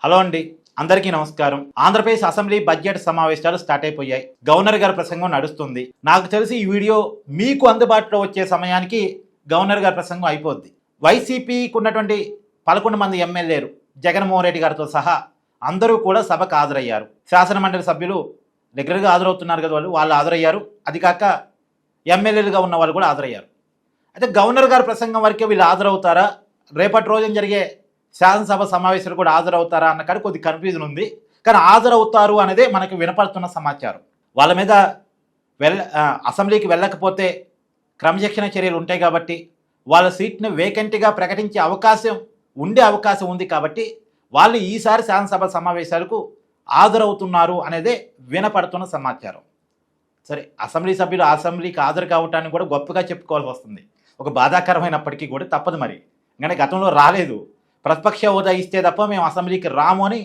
Hello అండి, అందరికీ నమస్కారం. ఆంధ్రప్రదేశ్ అసెంబ్లీ బడ్జెట్ సమావేశాలు స్టార్ట్ అయిపోయాయి. గవర్నర్ గారి ప్రసంగం నడుస్తుంది. నాకు తెలిసి ఈ వీడియో మీకు అందుబాటులో వచ్చే సమయానికి గవర్నర్ గారి ప్రసంగం అయిపోద్ది. వైసీపీకి ఉన్నటువంటి 11 మంది ఎమ్మెల్యేలు జగన్మోహన్ రెడ్డి గారితో సహా అందరూ కూడా సభకు హాజరయ్యారు. శాసనమండలి సభ్యులు రెగ్యులర్గా హాజరవుతున్నారు కదా, వాళ్ళు హాజరయ్యారు. అది కాక ఎమ్మెల్యేలుగా ఉన్న వాళ్ళు కూడా హాజరయ్యారు. అయితే గవర్నర్ గారి ప్రసంగం వరకే వీళ్ళు హాజరవుతారా, రేపటి రోజున జరిగే శాసనసభ సమావేశాలు కూడా హాజరవుతారా అన్న కాడ కొద్ది కన్ఫ్యూజన్ ఉంది. కానీ హాజరవుతారు అనేదే మనకు వినపడుతున్న సమాచారం. వాళ్ళ మీద అసెంబ్లీకి వెళ్ళకపోతే క్రమశిక్షణ చర్యలు ఉంటాయి కాబట్టి వాళ్ళ సీట్ని వేకెంట్గా ప్రకటించే అవకాశం ఉంది కాబట్టి వాళ్ళు ఈసారి శాసనసభ సమావేశాలకు హాజరవుతున్నారు అనేదే వినపడుతున్న సమాచారం. సరే, అసెంబ్లీ సభ్యులు అసెంబ్లీకి హాజరు కావటానికి కూడా గొప్పగా చెప్పుకోవాల్సి వస్తుంది. ఒక బాధాకరమైనప్పటికీ కూడా తప్పదు. మరి ఎందుకంటే గతంలో రాలేదు, ప్రతిపక్ష హోదా ఇస్తే తప్ప మేము అసెంబ్లీకి రాము అని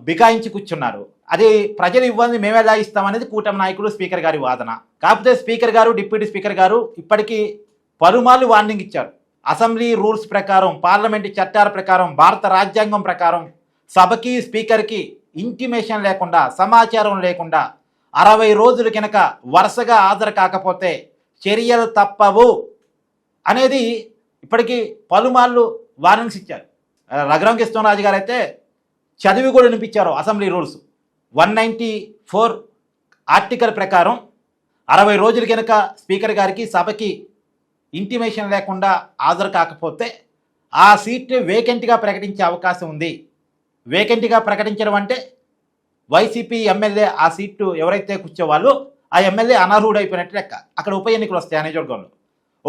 బికాయించి కూర్చున్నారు. అది ప్రజలు ఇవ్వాలి, మేము ఎలా ఇస్తామనేది కూటమి నాయకులు స్పీకర్ గారి వాదన. కాకపోతే స్పీకర్ గారు, డిప్యూటీ స్పీకర్ గారు ఇప్పటికీ పలుమార్లు వార్నింగ్ ఇచ్చారు. అసెంబ్లీ రూల్స్ ప్రకారం, పార్లమెంటు చట్టాల ప్రకారం, భారత రాజ్యాంగం ప్రకారం సభకి స్పీకర్కి ఇంటిమేషన్ లేకుండా, సమాచారం లేకుండా 60 రోజులు కనుక వరుసగా హాజరు కాకపోతే చర్యలు తప్పవు అనేది ఇప్పటికీ పలుమార్లు వార్నింగ్స్ ఇచ్చారు. రఘురామ కృష్ణరాజు గారు అయితే చదివి కూడా వినిపించారు. అసెంబ్లీ రూల్స్ 194 ఆర్టికల్ ప్రకారం 60 రోజులు కనుక స్పీకర్ గారికి సభకి ఇంటిమేషన్ లేకుండా హాజరు కాకపోతే ఆ సీట్ని వేకెంట్గా ప్రకటించే అవకాశం ఉంది. వేకెంట్గా ప్రకటించడం అంటే వైసీపీ ఎమ్మెల్యే ఆ సీటు ఎవరైతే కూర్చోవాలో ఆ ఎమ్మెల్యే అనర్హుడు అయిపోయినట్టు లెక్క. అక్కడ ఉప ఎన్నికలు వస్తాయి. నియోజకవర్గంలో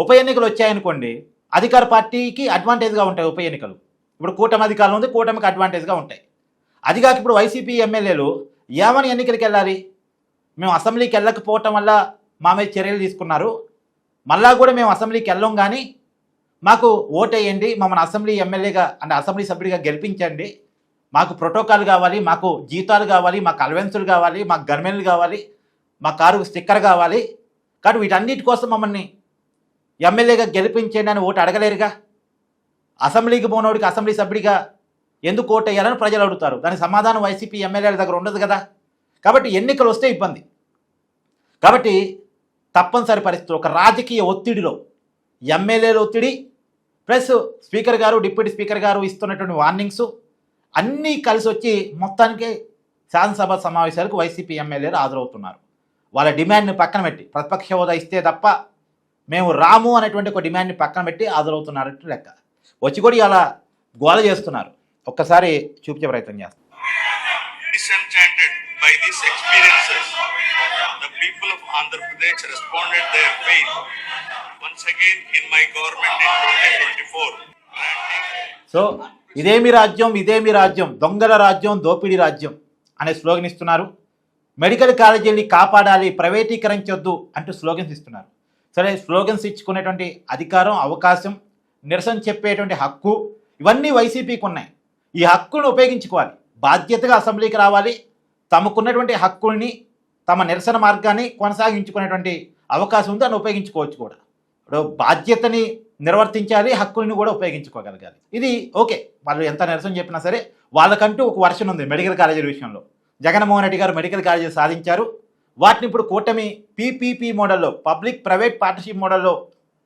ఉప ఎన్నికలు వచ్చాయనుకోండి, అధికార పార్టీకి అడ్వాంటేజ్గా ఉంటాయి ఉప ఎన్నికలు. ఇప్పుడు కూటమి అధికారంలో ఉంది, కూటమికి అడ్వాంటేజ్గా ఉంటాయి. అదిగాక ఇప్పుడు వైసీపీ ఎమ్మెల్యేలు ఏమని ఎన్నికలకు వెళ్ళాలి? మేము అసెంబ్లీకి వెళ్ళకపోవటం వల్ల మా మీద చర్యలు తీసుకున్నారు, మళ్ళా కూడా మేము అసెంబ్లీకి వెళ్ళాం, కానీ మాకు ఓటేయండి, మమ్మల్ని అసెంబ్లీ ఎమ్మెల్యేగా అంటే అసెంబ్లీ సభ్యుడిగా గెలిపించండి, మాకు ప్రోటోకాల్ కావాలి, మాకు జీతాలు కావాలి, మాకు అలవెన్సులు కావాలి, మాకు గవర్నమెంట్లు కావాలి, మా కారుకు స్టిక్కర్ కావాలి, కానీ వీటన్నిటి కోసం మమ్మల్ని ఎమ్మెల్యేగా గెలిపించండి అని ఓటు అడగలేరుగా. అసెంబ్లీకి పోనోడికి అసెంబ్లీ సభ్యుడిగా ఎందుకు ఓటు వేయాలని ప్రజలు అడుగుతారు. దానికి సమాధానం వైసీపీ ఎమ్మెల్యేల దగ్గర ఉండదు కదా. కాబట్టి ఎన్నికలు వస్తే ఇబ్బంది. కాబట్టి తప్పనిసరి పరిస్థితులు ఒక రాజకీయ ఒత్తిడిలో ఎమ్మెల్యేల ఒత్తిడి ప్లస్ స్పీకర్ గారు, డిప్యూటీ స్పీకర్ గారు ఇస్తున్నటువంటి వార్నింగ్స్ అన్నీ కలిసి వచ్చి మొత్తానికి శాసనసభ సమావేశాలకు వైసీపీ ఎమ్మెల్యేలు హాజరవుతున్నారు. వాళ్ళ డిమాండ్ని పక్కన పెట్టి, ప్రతిపక్ష హోదా ఇస్తే తప్ప మేము రాము అనేటువంటి ఒక డిమాండ్ని పక్కన పెట్టి హాజరవుతున్నారంటే లెక్క. వచ్చి కూడా ఇలా గోల చేస్తున్నారు. ఒక్కసారి చూపించే ప్రయత్నం చేస్తాం. Disenchanted by these experiences, the people of Andhra Pradesh responded their faith once again in my government in 2024. So ఇదేమి రాజ్యం, దొంగల రాజ్యం, దోపిడీ రాజ్యం అనే స్లోగన్ ఇస్తున్నారు. మెడికల్ కాలేజీని కాపాడాలి, ప్రైవేటీకరించొద్దు అంటూ స్లోగన్స్ ఇస్తున్నారు. సరే, స్లోగన్స్ ఇచ్చుకునేటువంటి అధికారం, అవకాశం, నిరసన చెప్పేటువంటి హక్కు ఇవన్నీ వైసీపీకి ఉన్నాయి. ఈ హక్కును ఉపయోగించుకోవాలి, బాధ్యతగా అసెంబ్లీకి రావాలి, తమకున్నటువంటి హక్కుల్ని, తమ నిరసన మార్గాన్ని కొనసాగించుకునేటువంటి అవకాశం ఉంది, దాన్ని ఉపయోగించుకోవచ్చు కూడా. ఇప్పుడు బాధ్యతని నిర్వర్తించాలి, హక్కుల్ని కూడా ఉపయోగించుకోగలగాలి. ఇది ఓకే, వాళ్ళు ఎంత నిరసన చెప్పినా సరే వాళ్ళకంటూ ఒక వర్షన్ ఉంది. మెడికల్ కాలేజీల విషయంలో జగన్మోహన్ రెడ్డి గారు మెడికల్ కాలేజీలు సాధించారు. వాటిని ఇప్పుడు కూటమి పీపీపీ మోడల్లో, పబ్లిక్ ప్రైవేట్ పార్ట్నర్షిప్ మోడల్లో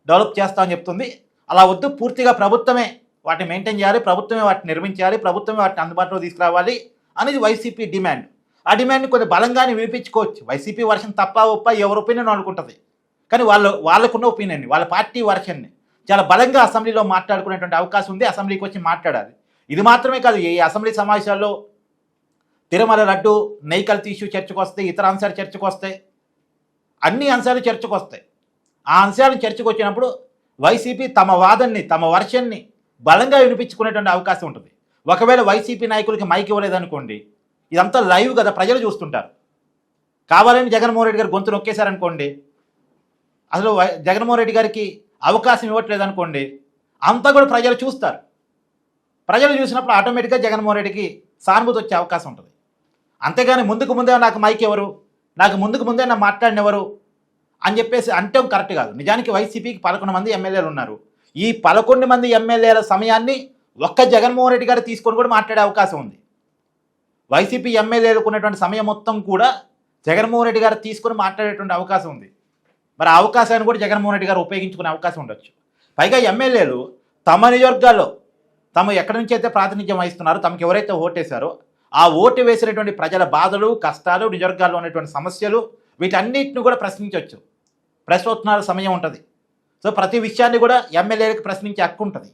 డెవలప్ చేస్తామని చెప్తుంది. అలా వద్దు, పూర్తిగా ప్రభుత్వమే వాటిని మెయింటైన్ చేయాలి, ప్రభుత్వమే వాటిని నిర్మించాలి, ప్రభుత్వమే వాటిని అందుబాటులో తీసుకురావాలి అనేది వైసీపీ డిమాండ్. ఆ డిమాండ్ని కొంచెం బలంగానే వినిపించుకోవచ్చు. వైసీపీ వర్షన్ తప్ప ఒప్ప ఎవరి ఒపీనియన్ అనుకుంటుంది, కానీ వాళ్ళకున్న ఒపీనియన్ని, వాళ్ళ పార్టీ వర్షన్ని చాలా బలంగా అసెంబ్లీలో మాట్లాడుకునేటువంటి అవకాశం ఉంది. అసెంబ్లీకి వచ్చి మాట్లాడాలి. ఇది మాత్రమే కాదు, ఈ అసెంబ్లీ సమావేశాల్లో తిరుమల లడ్డు, నెయ్యి కల్తీ ఇష్యూ చర్చకు వస్తాయి, ఇతర అంశాలు చర్చకు వస్తాయి, అన్ని అంశాలు చర్చకు వస్తాయి. ఆ అంశాలను చర్చకు వచ్చినప్పుడు వైసీపీ తమ వాదనని, తమ వర్షన్ని బలంగా వినిపించుకునేటువంటి అవకాశం ఉంటుంది. ఒకవేళ వైసీపీ నాయకులకి మైక్ ఇవ్వలేదనుకోండి, ఇదంతా లైవ్ కదా, ప్రజలు చూస్తుంటారు. కావాలని జగన్మోహన్ రెడ్డి గారు గొంతు నొక్కేశారనుకోండి, అసలు జగన్మోహన్ రెడ్డి గారికి అవకాశం ఇవ్వట్లేదు అనుకోండి, అంతా కూడా ప్రజలు చూస్తారు. ప్రజలు చూసినప్పుడు ఆటోమేటిక్గా జగన్మోహన్ రెడ్డికి సానుభూతి వచ్చే అవకాశం ఉంటుంది. అంతేగాని ముందుకు ముందే నాకు మైక్ ఎవరు, నాకు ముందుకు ముందే నా మాట్లాడినెవరు అని చెప్పేసి అంటే కరెక్ట్ కాదు. నిజానికి వైసీపీకి 11 మంది ఎమ్మెల్యేలు ఉన్నారు. ఈ 11 మంది ఎమ్మెల్యేల సమయాన్ని ఒక్క జగన్మోహన్ రెడ్డి గారు తీసుకొని కూడా మాట్లాడే అవకాశం ఉంది. వైసీపీ ఎమ్మెల్యేలకు ఉన్నటువంటి సమయం మొత్తం కూడా జగన్మోహన్ రెడ్డి గారు తీసుకుని మాట్లాడేటువంటి అవకాశం ఉంది. మరి ఆ అవకాశాన్ని కూడా జగన్మోహన్ రెడ్డి గారు ఉపయోగించుకునే అవకాశం ఉండొచ్చు. పైగా ఎమ్మెల్యేలు తమ నియోజకవర్గాల్లో తాము ఎక్కడి నుంచి అయితే ప్రాతినిధ్యం వహిస్తున్నారో, తమకు ఎవరైతే ఓటేశారో ఆ ఓటు వేసినటువంటి ప్రజల బాధలు, కష్టాలు, నియోజకవర్గాల్లో ఉన్నటువంటి సమస్యలు, వీటన్నిటిని కూడా ప్రశ్నించవచ్చు. ప్రశ్నోత్తరాల సమయం ఉంటుంది. సో ప్రతి విషయాన్ని కూడా ఎమ్మెల్యేలకు ప్రశ్నించే హక్కు ఉంటుంది.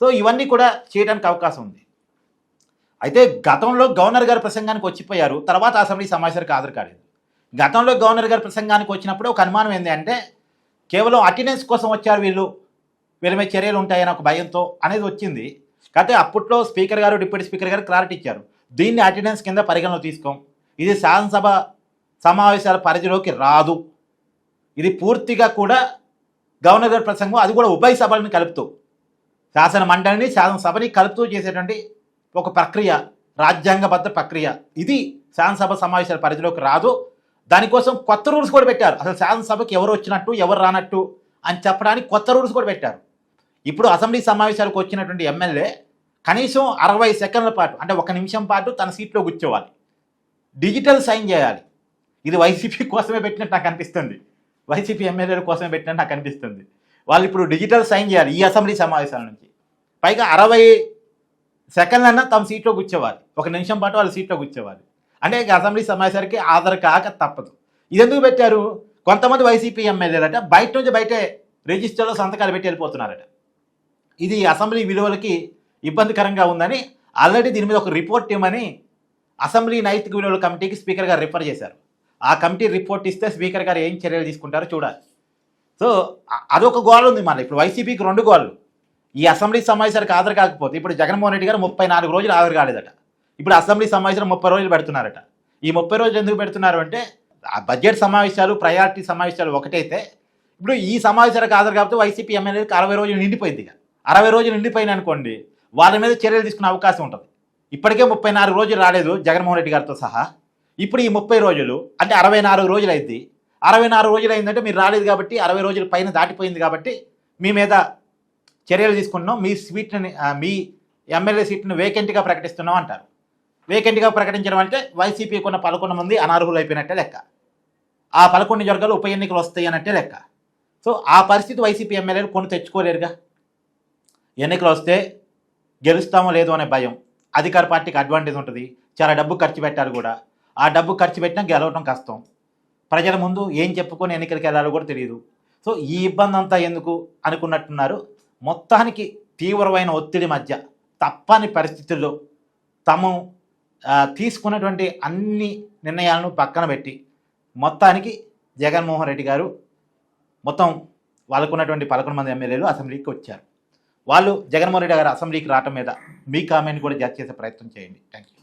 సో ఇవన్నీ కూడా చేయడానికి అవకాశం ఉంది. అయితే గతంలో గవర్నర్ గారి ప్రసంగానికి వచ్చిపోయారు, తర్వాత అసెంబ్లీ సమావేశానికి హాజరు కాలేదు. గతంలో గవర్నర్ గారి ప్రసంగానికి వచ్చినప్పుడు ఒక అనుమానం ఏంటి అంటే, కేవలం అటెండెన్స్ కోసం వచ్చారు వీళ్ళ మీద చర్యలు ఉంటాయని ఒక భయంతో అనేది వచ్చింది. కాకపోతే అప్పట్లో స్పీకర్ గారు, డిప్యూటీ స్పీకర్ గారు క్లారిటీ ఇచ్చారు, దీన్ని అటెండెన్స్ కింద పరిగణలో తీసుకోం, ఇది శాసనసభ సమావేశాల పరిధిలోకి రాదు, ఇది పూర్తిగా కూడా గవర్నర్ గారి ప్రసంగం, అది కూడా ఉభయ సభలను కలుపుతూ, శాసన మండలిని శాసనసభని కలుపుతూ చేసేటువంటి ఒక ప్రక్రియ, రాజ్యాంగబద్ధ ప్రక్రియ, ఇది శాసనసభ సమావేశాల పరిధిలోకి రాదు. దానికోసం కొత్త రూల్స్ కూడా పెట్టారు. అసలు శాసనసభకి ఎవరు వచ్చినట్టు ఎవరు రానట్టు అని చెప్పడానికి కొత్త రూల్స్ కూడా పెట్టారు. ఇప్పుడు అసెంబ్లీ సమావేశాలకు వచ్చినటువంటి ఎమ్మెల్యే కనీసం 60 సెకండ్ల పాటు, అంటే 1 నిమిషం పాటు తన సీట్లో కూర్చోవాలి, డిజిటల్ సైన్ చేయాలి. ఇది వైసీపీ కోసమే పెట్టినట్టు నాకు అనిపిస్తుంది, వైసీపీ ఎమ్మెల్యేల కోసమే పెట్టినట్టు నాకు అనిపిస్తుంది. వాళ్ళు ఇప్పుడు డిజిటల్ సైన్ చేయాలి ఈ అసెంబ్లీ సమావేశాల నుంచి. పైగా 60 సెకండ్లన్నా తమ సీట్లో కూర్చోవాలి, 1 నిమిషం పాటు వాళ్ళ సీట్లో కూర్చోవాలి. అంటే ఇక అసెంబ్లీ సమావేశానికి హాజరు కాక తప్పదు. ఇది ఎందుకు పెట్టారు? కొంతమంది వైసీపీ ఎమ్మెల్యేలట బయట నుంచి బయటే రిజిస్టర్లో సంతకాలు పెట్టి వెళ్ళిపోతున్నారట. ఇది అసెంబ్లీ విలువలకి ఇబ్బందికరంగా ఉందని ఆల్రెడీ దీని మీద ఒక రిపోర్ట్ ఇవ్వమని అసెంబ్లీ నైతిక విలువల కమిటీకి స్పీకర్ గారు రిఫర్ చేశారు. ఆ కమిటీ రిపోర్ట్ ఇస్తే స్పీకర్ గారు ఏం చర్యలు తీసుకుంటారో చూడాలి. సో అదొక గోల్ ఉంది. మళ్ళీ ఇప్పుడు వైసీపీకి 2 గోళ్ళు. ఈ అసెంబ్లీ సమావేశాలకు హాజరు కాకపోతే, ఇప్పుడు జగన్మోహన్ రెడ్డి గారు 34 రోజులు హాజరు కాలేదట, ఇప్పుడు అసెంబ్లీ సమావేశాలు 30 రోజులు పెడుతున్నారట. ఈ 30 రోజులు ఎందుకు పెడుతున్నారు అంటే, ఆ బడ్జెట్ సమావేశాలు, ప్రయారిటీ సమావేశాలు ఒకటైతే, ఇప్పుడు ఈ సమావేశాలకు హాజరు కాకపోతే వైసీపీ ఎమ్మెల్యేలకు 60 రోజులు నిండిపోయింది. ఇక 60 రోజులు నిండిపోయిన అనుకోండి, వాళ్ళ మీద చర్యలు తీసుకునే అవకాశం ఉంటుంది. ఇప్పటికే 34 రోజులు రాలేదు జగన్మోహన్ రెడ్డి గారితో సహా. ఇప్పుడు ఈ 30 రోజులు అంటే 64 రోజులు అయింది. 64 రోజులు అయిందంటే మీరు రాలేదు కాబట్టి 60 రోజుల పైన దాటిపోయింది కాబట్టి మీ మీద చర్యలు తీసుకుంటున్నాం, మీ సీట్ని, మీ ఎమ్మెల్యే సీట్ని వేకెంట్గా ప్రకటిస్తున్నాం అంటారు. వేకెంట్గా ప్రకటించడం అంటే వైసీపీకి ఉన్న 11 మంది అనర్హులు అయిపోయినట్టే లెక్క. ఆ 11 నియోజకవర్గాలు ఉప ఎన్నికలు వస్తాయి అన్నట్టే లెక్క. సో ఆ పరిస్థితి వైసీపీ ఎమ్మెల్యేలు కొని తెచ్చుకోలేరుగా. ఎన్నికలు వస్తే గెలుస్తామో లేదో అనే భయం, అధికార పార్టీకి అడ్వాంటేజ్ ఉంటుంది, చాలా డబ్బు ఖర్చు పెట్టారు కూడా, ఆ డబ్బు ఖర్చు పెట్టినా గెలవడం కష్టం, ప్రజల ముందు ఏం చెప్పుకొని ఎన్నికలకు వెళ్ళాలో కూడా తెలియదు. సో ఈ ఇబ్బంది అంతా ఎందుకు అనుకున్నట్టున్నారు. మొత్తానికి తీవ్రమైన ఒత్తిడి మధ్య తప్పని పరిస్థితుల్లో తాము తీసుకున్నటువంటి అన్ని నిర్ణయాలను పక్కన పెట్టి మొత్తానికి జగన్మోహన్ రెడ్డి గారు మొత్తం వాళ్ళకున్నటువంటి 11 మంది ఎమ్మెల్యేలు అసెంబ్లీకి వచ్చారు. వాళ్ళు జగన్మోహన్ రెడ్డి గారు అసెంబ్లీకి రావటం మీద మీ కామెంట్ కూడా జడ్జ్ చేసే ప్రయత్నం చేయండి. Thank you.